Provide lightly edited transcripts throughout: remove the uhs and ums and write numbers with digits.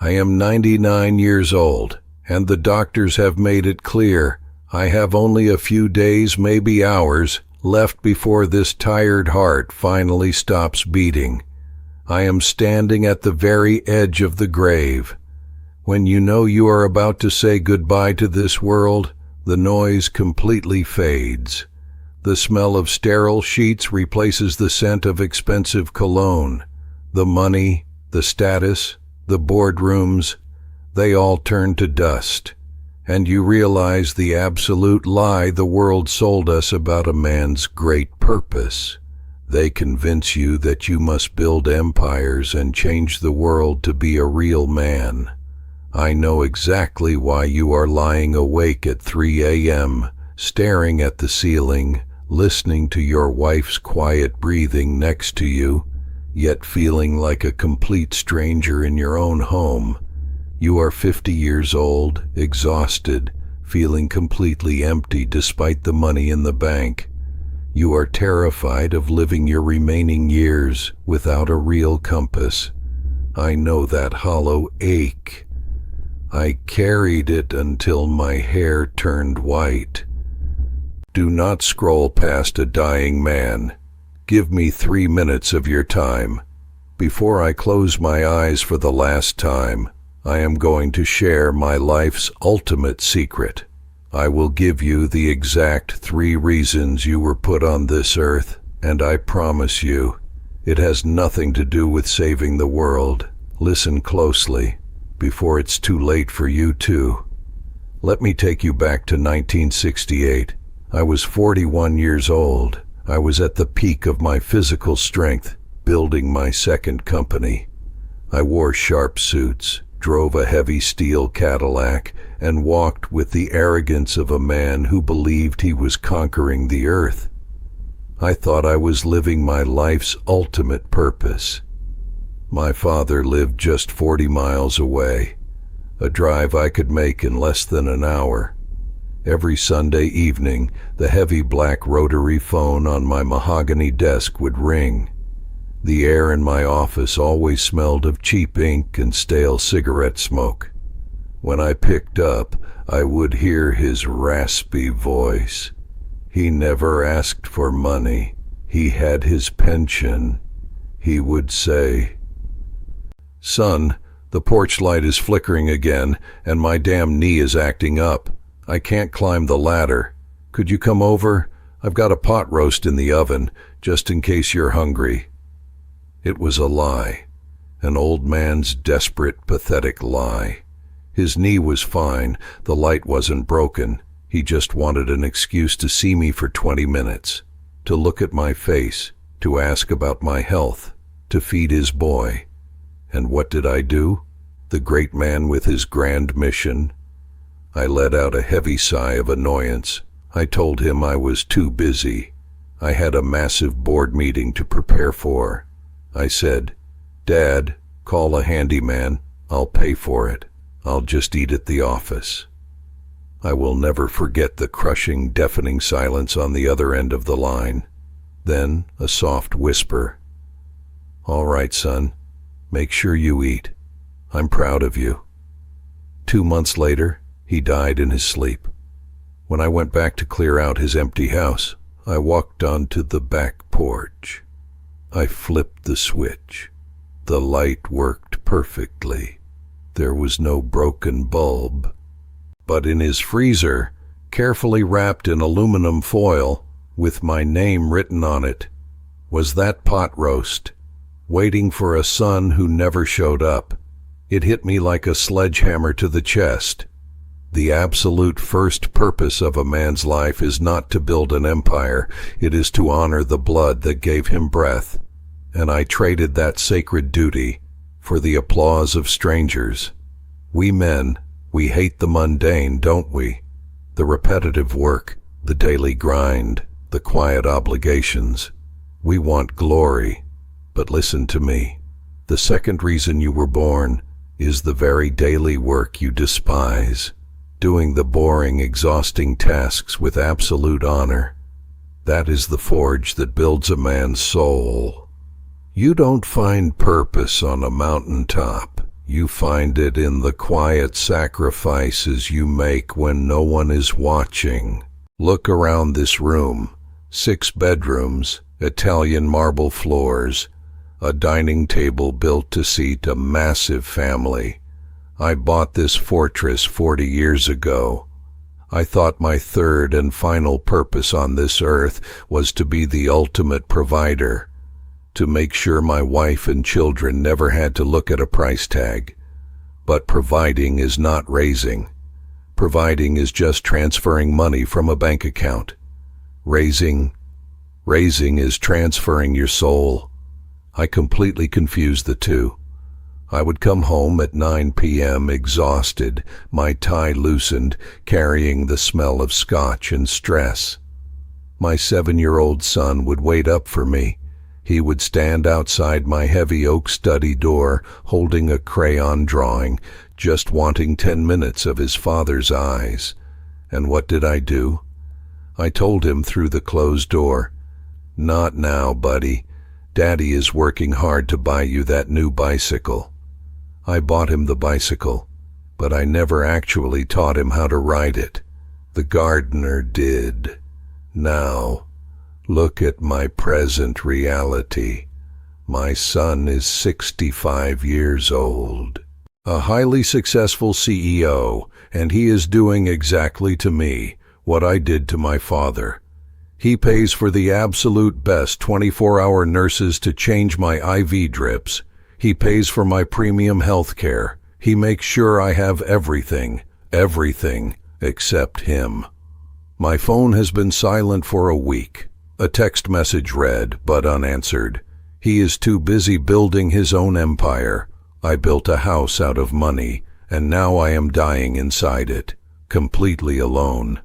I am 99 years old, and the doctors have made it clear I have only a few days, maybe hours, left before this tired heart finally stops beating. I am standing at the very edge of the grave. When you know you are about to say goodbye to this world, the noise completely fades. The smell of sterile sheets replaces the scent of expensive cologne. The money, the status, the boardrooms, they all turn to dust. And you realize the absolute lie the world sold us about a man's great purpose. They convince you that you must build empires and change the world to be a real man. I know exactly why you are lying awake at 3 a.m., staring at the ceiling, listening to your wife's quiet breathing next to you, yet feeling like a complete stranger in your own home. You are 50 years old, exhausted, feeling completely empty despite the money in the bank. You are terrified of living your remaining years without a real compass. I know that hollow ache. I carried it until my hair turned white. Do not scroll past a dying man. Give me 3 minutes of your time. Before I close my eyes for the last time, I am going to share my life's ultimate secret. I will give you the exact 3 reasons you were put on this earth, and I promise you, it has nothing to do with saving the world. Listen closely, before it's too late for you too. Let me take you back to 1968. I was 41 years old. I was at the peak of my physical strength, building my second company. I wore sharp suits, drove a heavy steel Cadillac, and walked with the arrogance of a man who believed he was conquering the earth. I thought I was living my life's ultimate purpose. My father lived just 40 miles away, a drive I could make in less than an hour. Every Sunday evening, the heavy black rotary phone on my mahogany desk would ring. The air in my office always smelled of cheap ink and stale cigarette smoke. When I picked up, I would hear his raspy voice. He never asked for money. He had his pension. He would say, "Son, the porch light is flickering again, and my damn knee is acting up. I can't climb the ladder. Could you come over? I've got a pot roast in the oven, just in case you're hungry." It was a lie, an old man's desperate, pathetic lie. His knee was fine, the light wasn't broken. He just wanted an excuse to see me for 20 minutes, to look at my face, to ask about my health, to feed his boy. And what did I do? The great man with his grand mission? I let out a heavy sigh of annoyance. I told him I was too busy. I had a massive board meeting to prepare for. I said, "Dad, call a handyman. I'll pay for it. I'll just eat at the office." I will never forget the crushing, deafening silence on the other end of the line. Then a soft whisper. "All right, son. Make sure you eat. I'm proud of you." 2 months later, he died in his sleep. When I went back to clear out his empty house, I walked onto the back porch. I flipped the switch. The light worked perfectly. There was no broken bulb. But in his freezer, carefully wrapped in aluminum foil, with my name written on it, was that pot roast, waiting for a son who never showed up. It hit me like a sledgehammer to the chest. The absolute first purpose of a man's life is not to build an empire, it is to honor the blood that gave him breath. And I traded that sacred duty for the applause of strangers. We men, we hate the mundane, don't we? The repetitive work, the daily grind, the quiet obligations. We want glory. But listen to me. The second reason you were born is the very daily work you despise. Doing the boring, exhausting tasks with absolute honor. That is the forge that builds a man's soul. You don't find purpose on a mountaintop. You find it in the quiet sacrifices you make when no one is watching. Look around this room. 6 bedrooms, Italian marble floors, a dining table built to seat a massive family. I bought this fortress 40 years ago. I thought my third and final purpose on this earth was to be the ultimate provider, to make sure my wife and children never had to look at a price tag. But providing is not raising. Providing is just transferring money from a bank account. Raising is transferring your soul. I completely confused the two. I would come home at 9 p.m. exhausted, my tie loosened, carrying the smell of scotch and stress. My 7-year-old son would wait up for me. He would stand outside my heavy oak study door, holding a crayon drawing, just wanting 10 minutes of his father's eyes. And what did I do? I told him through the closed door, "Not now, buddy. Daddy is working hard to buy you that new bicycle." I bought him the bicycle, but I never actually taught him how to ride it. The gardener did. Now, look at my present reality. My son is 65 years old, a highly successful CEO, and he is doing exactly to me what I did to my father. He pays for the absolute best 24-hour nurses to change my IV drips. He pays for my premium health care. He makes sure I have everything except him. My phone has been silent for a week. A text message read, but unanswered. He is too busy building his own empire. I built a house out of money, and now I am dying inside it, completely alone.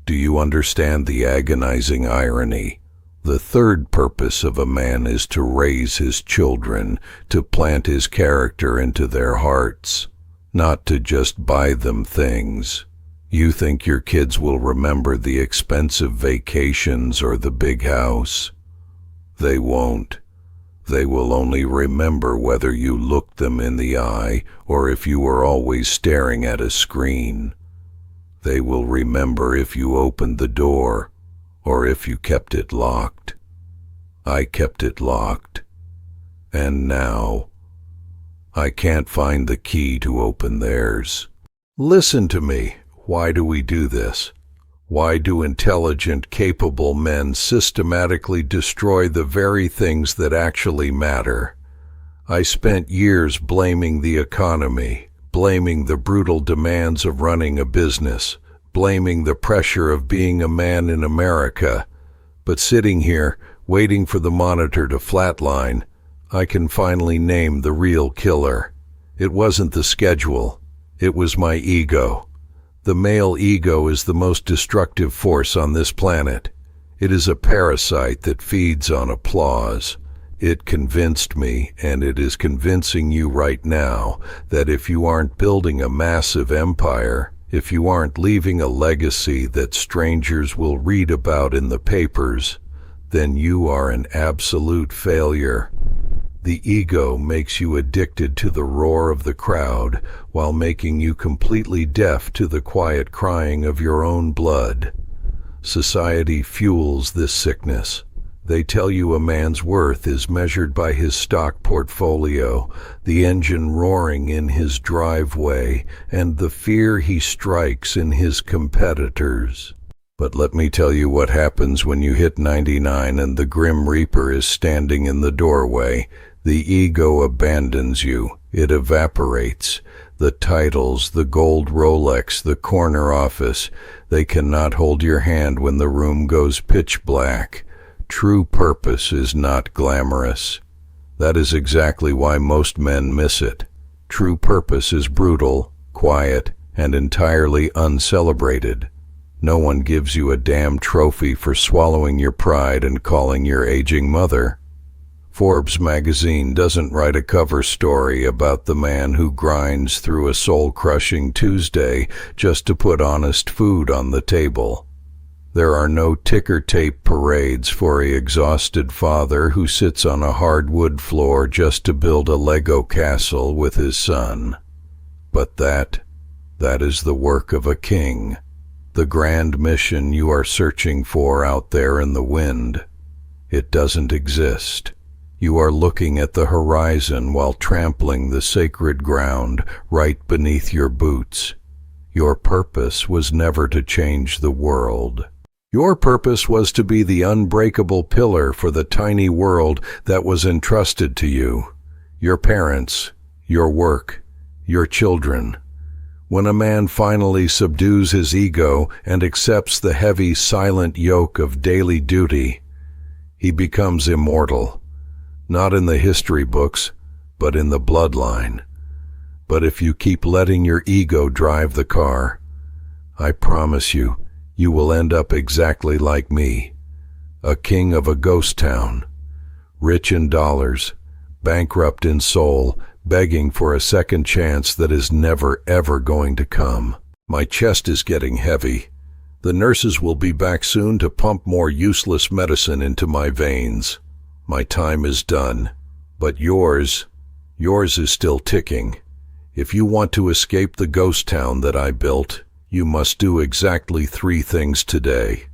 Do you understand the agonizing irony? The third purpose of a man is to raise his children, to plant his character into their hearts, not to just buy them things. You think your kids will remember the expensive vacations or the big house? They won't. They will only remember whether you looked them in the eye or if you were always staring at a screen. They will remember if you opened the door or if you kept it locked. I kept it locked, and now I can't find the key to open theirs. Listen to me. Why do we do this? Why do intelligent, capable men systematically destroy the very things that actually matter? I spent years blaming the economy, blaming the brutal demands of running a business, blaming the pressure of being a man in America. But sitting here, waiting for the monitor to flatline, I can finally name the real killer. It wasn't the schedule. It was my ego. The male ego is the most destructive force on this planet. It is a parasite that feeds on applause. It convinced me, and it is convincing you right now, that if you aren't building a massive empire, if you aren't leaving a legacy that strangers will read about in the papers, then you are an absolute failure. The ego makes you addicted to the roar of the crowd while making you completely deaf to the quiet crying of your own blood. Society fuels this sickness. They tell you a man's worth is measured by his stock portfolio, the engine roaring in his driveway, and the fear he strikes in his competitors. But let me tell you what happens when you hit 99 and the Grim Reaper is standing in the doorway. The ego abandons you. It evaporates. The titles, the gold Rolex, the corner office, they cannot hold your hand when the room goes pitch black. True purpose is not glamorous. That is exactly why most men miss it. True purpose is brutal, quiet, and entirely uncelebrated. No one gives you a damn trophy for swallowing your pride and calling your aging mother. Forbes magazine doesn't write a cover story about the man who grinds through a soul-crushing Tuesday just to put honest food on the table. There are no ticker tape parades for an exhausted father who sits on a hardwood floor just to build a Lego castle with his son. But that is the work of a king, the grand mission you are searching for out there in the wind. It doesn't exist. You are looking at the horizon while trampling the sacred ground right beneath your boots. Your purpose was never to change the world. Your purpose was to be the unbreakable pillar for the tiny world that was entrusted to you. Your parents, your work, your children. When a man finally subdues his ego and accepts the heavy, silent yoke of daily duty, he becomes immortal, not in the history books, but in the bloodline. But if you keep letting your ego drive the car, I promise you, you will end up exactly like me, a king of a ghost town, rich in dollars, bankrupt in soul, begging for a second chance that is never ever going to come. My chest is getting heavy. The nurses will be back soon to pump more useless medicine into my veins. My time is done, but yours is still ticking. If you want to escape the ghost town that I built, you must do exactly 3 things today.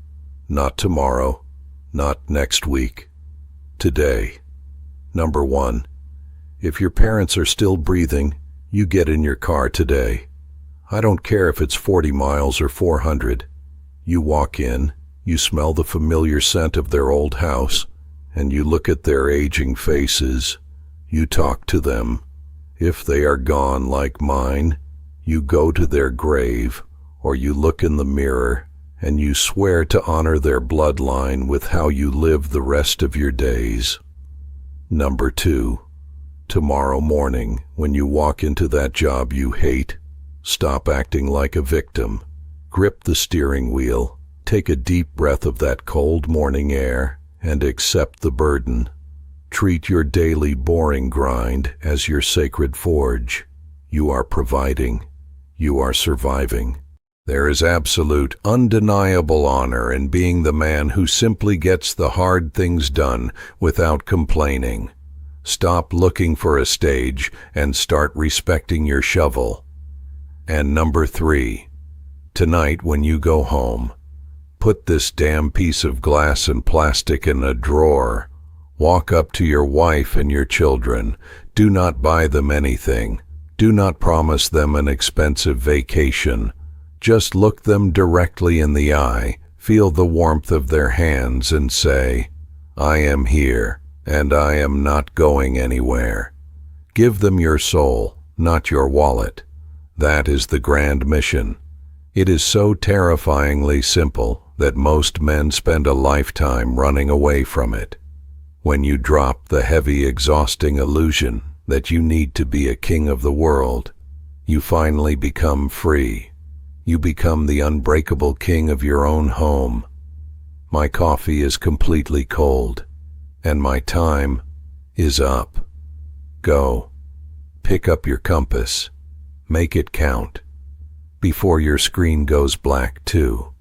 Not tomorrow, not next week. Today. Number 1. If your parents are still breathing, you get in your car today. I don't care if it's 40 miles or 400. You walk in, you smell the familiar scent of their old house, and you look at their aging faces. You talk to them. If they are gone like mine, you go to their grave, or you look in the mirror, and you swear to honor their bloodline with how you live the rest of your days. Number 2. Tomorrow morning, when you walk into that job you hate, stop acting like a victim. Grip the steering wheel, take a deep breath of that cold morning air, and accept the burden. Treat your daily boring grind as your sacred forge. You are providing. You are surviving. There is absolute, undeniable honor in being the man who simply gets the hard things done without complaining. Stop looking for a stage and start respecting your shovel. And number 3, tonight when you go home, put this damn piece of glass and plastic in a drawer. Walk up to your wife and your children. Do not buy them anything. Do not promise them an expensive vacation. Just look them directly in the eye, feel the warmth of their hands, and say, I am here, and I am not going anywhere. Give them your soul, not your wallet. That is the grand mission. It is so terrifyingly simple that most men spend a lifetime running away from it. When you drop the heavy, exhausting illusion that you need to be a king of the world, you finally become free. You become the unbreakable king of your own home. My coffee is completely cold, and my time is up. Go. Pick up your compass. Make it count. Before your screen goes black too.